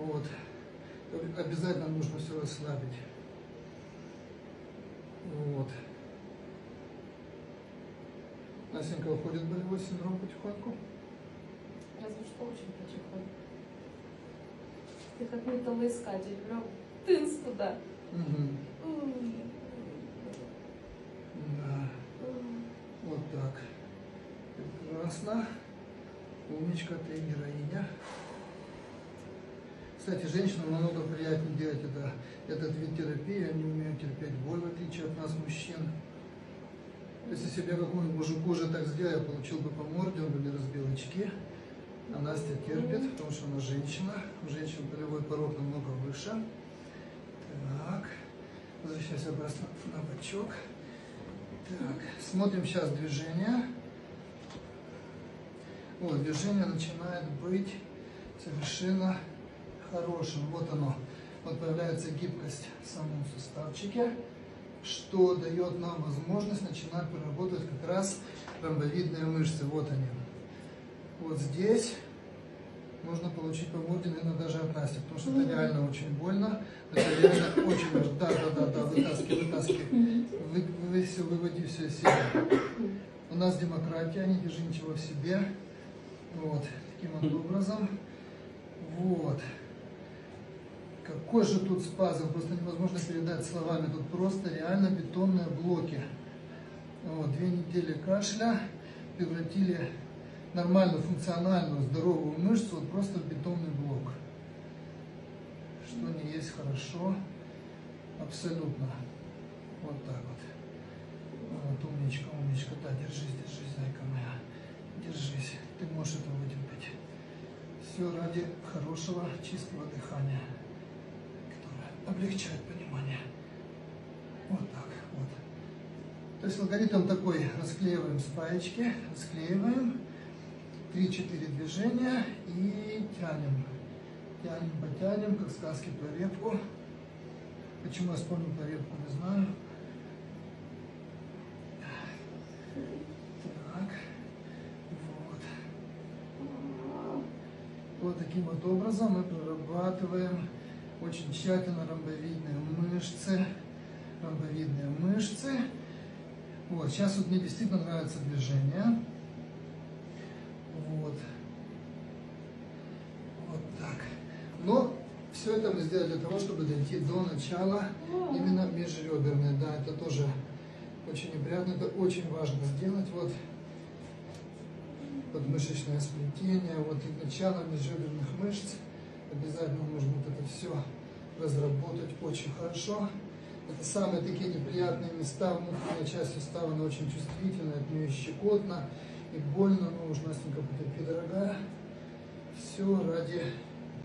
Вот. Обязательно нужно все расслабить. Вот. Настенька, уходит болевой синдром потихоньку? Разве что очень потихоньку. Ты как металлоискатель, прям тынц туда. Угу. Да. Вот так. Прекрасно. Умничка, ты героиня. Кстати, женщинам намного приятнее делать этот вид терапии. Они умеют терпеть боль, в отличие от нас, мужчин. Если себе какому-нибудь мужику уже так сделал, я получил бы по морде, он бы мне разбил очки. А Настя терпит, потому что она женщина. У женщин болевой порог намного выше. Так. Возвращайся обратно на бочок. Так. Смотрим сейчас движение. Вот, движение начинает быть совершенно хорошим. Вот оно. Вот появляется гибкость в самом суставчике, что дает нам возможность начинать проработать как раз ромбовидные мышцы. Вот они. Вот здесь можно получить по морде, наверное, даже от Насти, потому что это реально очень больно. Это реально очень важно. Да, вытаскивай. Выводи все из себя. У нас демократия, не держи ничего в себе. Вот, таким вот образом. Вот. Какой же тут спазм, просто невозможно передать словами. Тут просто реально бетонные блоки. Вот, 2 недели кашля превратили нормальную, функциональную, здоровую мышцу вот просто в бетонный блок. Что не есть хорошо, абсолютно. Вот так вот. Вот, умничка, да, держись, зайка моя. Держись, ты можешь это вытерпеть. Все ради хорошего, чистого дыхания, которое облегчает понимание. Вот так вот. То есть алгоритм такой: расклеиваем спаечки, расклеиваем, 3-4 движения и тянем. Тянем, потянем, как сказки про репку. Почему я вспомнил про репку, не знаю. Так. Вот. Вот таким вот образом мы прорабатываем очень тщательно ромбовидные мышцы. Вот. Сейчас вот мне действительно нравится движение. Вот. Вот так. Но все это мы сделали для того, чтобы дойти до начала именно межреберной. Да, это тоже очень неприятно, это очень важно сделать. Вот подмышечное сплетение, вот и начало межреберных мышц. Обязательно нужно вот это все разработать очень хорошо. Это самые такие неприятные места, внутренняя часть сустава, она очень чувствительна, от нее щекотно и больно, но уж, Настенька, потерпи, дорогая. Все ради